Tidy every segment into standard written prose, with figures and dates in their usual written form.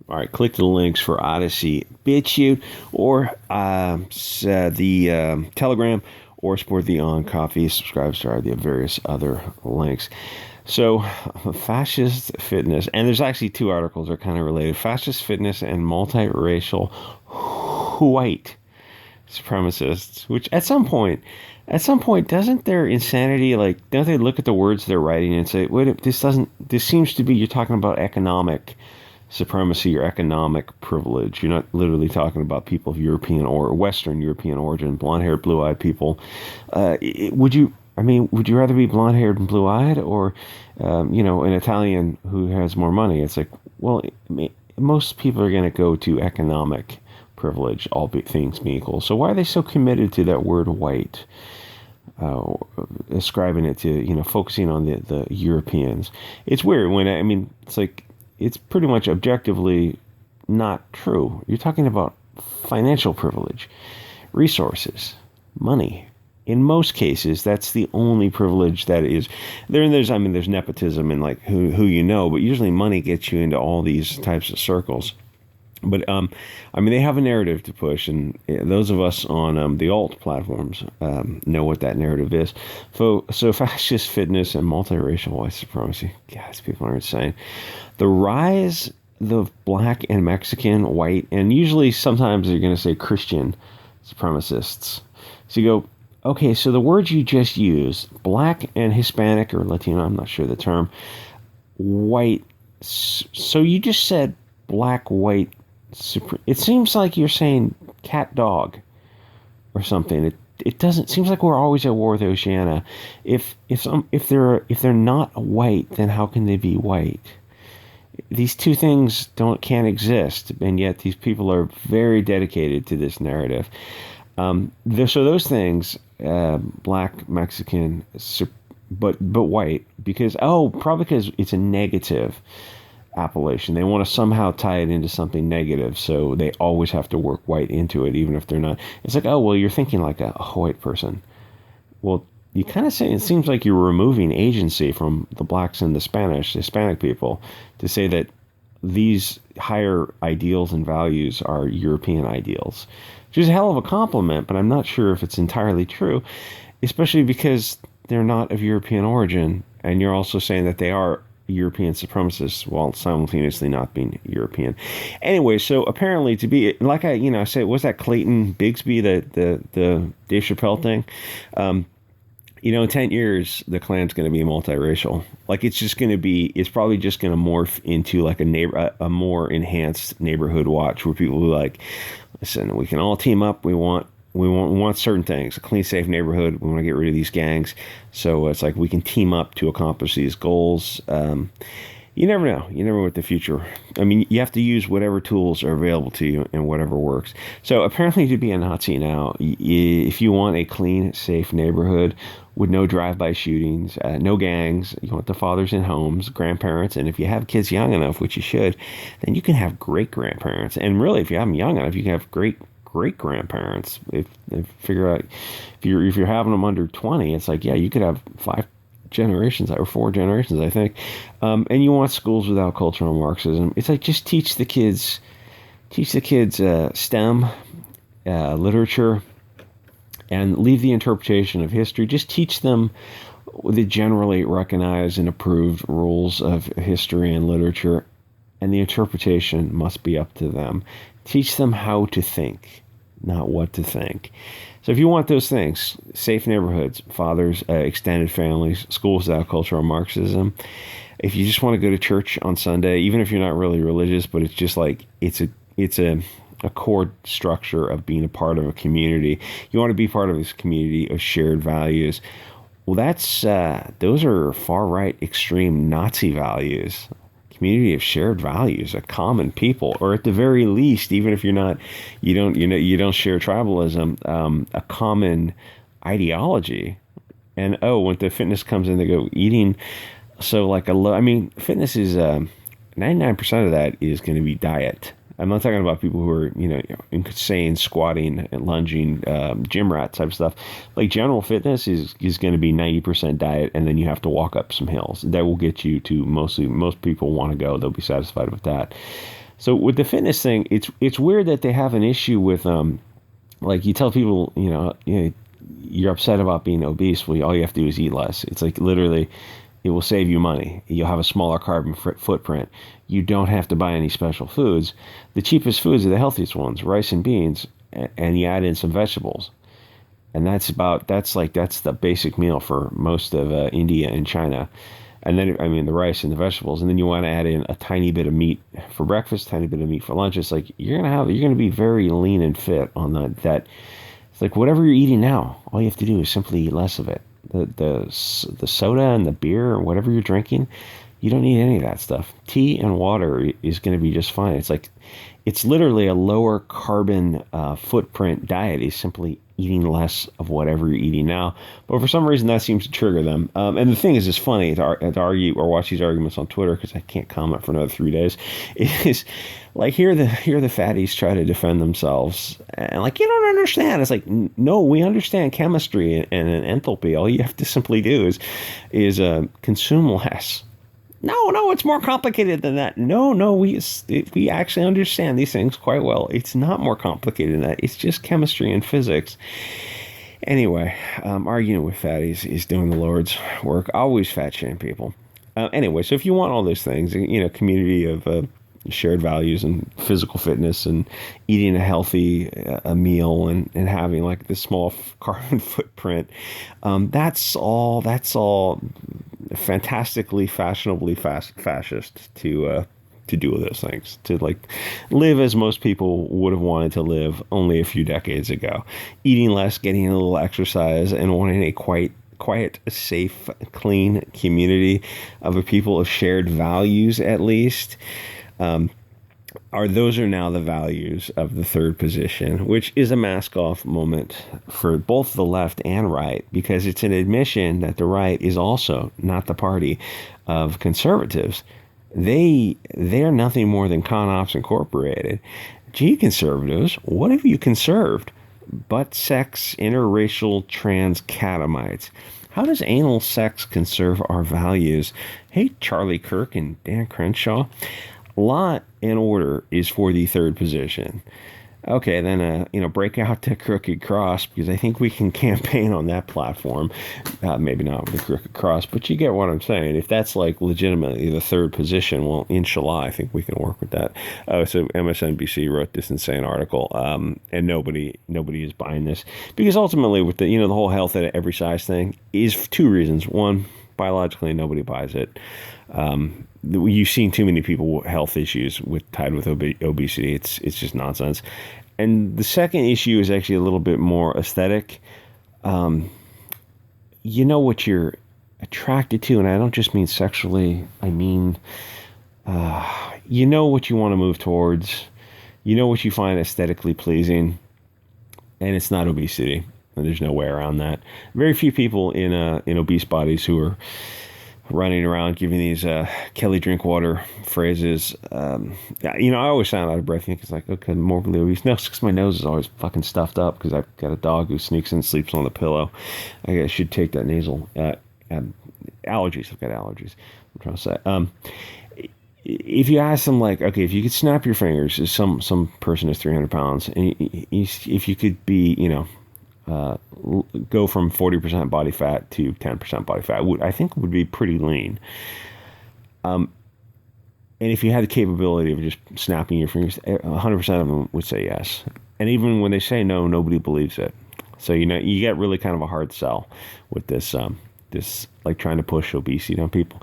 All right, click the links for Odyssey, Bit Chute, or the Telegram, or support the On Coffee. Subscribe to the various other links. So, fascist fitness, and there's actually two articles that are kind of related: fascist fitness and multiracial white supremacists. Which at some point, doesn't their insanity, like, don't they look at the words they're writing and say, wait, this seems to be, you're talking about economic supremacy or economic privilege. You're not literally talking about people of European or Western European origin, blonde-haired, blue-eyed people. Would you rather be blonde-haired and blue-eyed, or, an Italian who has more money? It's like, well, most people are going to go to economic privilege, all things being equal. So why are they so committed to that word white? Ascribing it to, focusing on the Europeans. It's weird it's like, it's pretty much objectively not true. You're talking about financial privilege, resources, money. In most cases, that's the only privilege that is there. And there's nepotism and, like, who but usually money gets you into all these types of circles. But they have a narrative to push, and those of us on the alt platforms know what that narrative is. So fascist fitness and multiracial white supremacy. Guys, people are insane. The rise of black and Mexican, white, and usually sometimes they're going to say Christian supremacists. So you go, okay, so the words you just used, black and Hispanic or Latino, I'm not sure the term, white. So you just said black, white. It seems like you're saying cat, dog, or something. It doesn't. Seems like we're always at war with Oceania. If they're not white, then how can they be white? These two things can't exist, and yet these people are very dedicated to this narrative. So those things, black, Mexican, but white, probably because it's a negative appellation. They want to somehow tie it into something negative, so they always have to work white into it, even if they're not. It's like, oh, well, you're thinking like a white person. Well, you kind of say, it seems like you're removing agency from the blacks and the Hispanic people to say that these higher ideals and values are European ideals, which is a hell of a compliment, but I'm not sure if it's entirely true, especially because they're not of European origin, and you're also saying that they are European supremacists while simultaneously not being European. Anyway, so apparently to be, like I said, was that Clayton Bigsby, the Dave Chappelle thing? In 10 years, the Klan's going to be multiracial. Like, it's probably just going to morph into like a more enhanced neighborhood watch where people are like, listen, we can all team up. We want certain things, a clean, safe neighborhood. We want to get rid of these gangs. So it's like we can team up to accomplish these goals. You never know. You never know what the future. You have to use whatever tools are available to you and whatever works. So apparently, to be a Nazi now, if you want a clean, safe neighborhood with no drive-by shootings, no gangs, you want the fathers in homes, grandparents, and if you have kids young enough, which you should, then you can have great grandparents. And really, if you have them young enough, you can have great grandparents. If figure out if you're having them under 20, it's like, yeah, you could have 5 generations or 4 generations, I think. And you want schools without cultural Marxism. It's like, just teach the kids STEM, literature, and leave the interpretation of history. Just teach them the generally recognized and approved rules of history and literature, and the interpretation must be up to them. Teach them how to think, not what to think. So if you want those things, safe neighborhoods, fathers, extended families, schools without cultural Marxism, if you just want to go to church on Sunday, even if you're not really religious, but it's just like, it's a core structure of being a part of a community. You want to be part of this community of shared values. Well, those are far-right, extreme Nazi values. Community of shared values, a common people, or at the very least, even if you don't share tribalism, a common ideology. And when the fitness comes in, they go eating. So like fitness is 99% of that is going to be diet. I'm not talking about people who are, insane, squatting and lunging, gym rat type stuff. Like, general fitness is going to be 90% diet, and then you have to walk up some hills. That will get you to most people want to go. They'll be satisfied with that. So with the fitness thing, it's weird that they have an issue with like you tell people, you're upset about being obese. Well, all you have to do is eat less. It's like literally, it will save you money. You'll have a smaller carbon footprint. You don't have to buy any special foods. The cheapest foods are the healthiest ones: rice and beans, and you add in some vegetables. And that's the basic meal for most of India and China. And then, I mean, the rice and the vegetables, and then you want to add in a tiny bit of meat for breakfast, tiny bit of meat for lunch. It's like you're gonna be very lean and fit on that. It's like whatever you're eating now, all you have to do is simply eat less of it. The soda and the beer or whatever you're drinking, you don't need any of that stuff. Tea and water is going to be just fine. It's literally a lower carbon footprint diet. Is simply eating less of whatever you're eating now. But for some reason, that seems to trigger them. And the thing is, it's funny to argue or watch these arguments on Twitter, because I can't comment for another 3 days. It is like here the fatties try to defend themselves, and like, you don't understand. It's like, no, we understand chemistry and enthalpy. All you have to simply do is consume less. No, it's more complicated than that. No, we actually understand these things quite well. It's not more complicated than that. It's just chemistry and physics. Anyway, arguing with fatties is doing the Lord's work. I always fat shame people. Anyway, so if you want all those things, community of shared values and physical fitness and eating a healthy a meal and having like this small carbon footprint, that's all fantastically fashionably fascist to do those things, to like live as most people would have wanted to live only a few decades ago, eating less, getting a little exercise, and wanting a quiet, safe, clean community of a people of shared values, at least. Those are now the values of the third position, which is a mask-off moment for both the left and right, because it's an admission that the right is also not the party of conservatives. They're nothing more than Con Ops Incorporated. Gee, conservatives, what have you conserved? Butt sex, interracial, trans catamites. How does anal sex conserve our values? Hey, Charlie Kirk and Dan Crenshaw. Law and order is for the third position. Okay, then, break out the Crooked Cross, because I think we can campaign on that platform. Maybe not with the Crooked Cross, but you get what I'm saying. If that's like legitimately the third position, well, inshallah, I think we can work with that. So MSNBC wrote this insane article, and nobody is buying this, because ultimately with the whole health at every size thing is two reasons. One, biologically, nobody buys it. You've seen too many people with health issues tied with obesity. It's just nonsense. And the second issue is actually a little bit more aesthetic. You know what you're attracted to, and I don't just mean sexually. I mean, you know what you want to move towards. You know what you find aesthetically pleasing, and it's not obesity. And there's no way around that. Very few people in obese bodies who are running around giving these Kelly Drinkwater phrases. I always sound out of breath. I think it's like, okay, morbidly obese. No, it's because my nose is always fucking stuffed up because I've got a dog who sneaks in and sleeps on the pillow. I should take that nasal. Allergies. I've got allergies. I'm trying to say. If you ask them, like, okay, if you could snap your fingers, some person is 300 pounds, and if you could be, go from 40% body fat to 10% body fat, I think would be pretty lean. And if you had the capability of just snapping your fingers, 100% of them would say yes. And even when they say no, nobody believes it. So, you get really kind of a hard sell with this like trying to push obesity on people.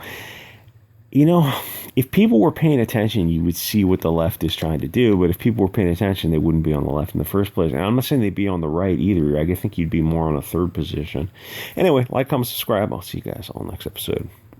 If people were paying attention, you would see what the left is trying to do. But if people were paying attention, they wouldn't be on the left in the first place. And I'm not saying they'd be on the right either. I think you'd be more on a third position. Anyway, like, comment, subscribe. I'll see you guys all next episode.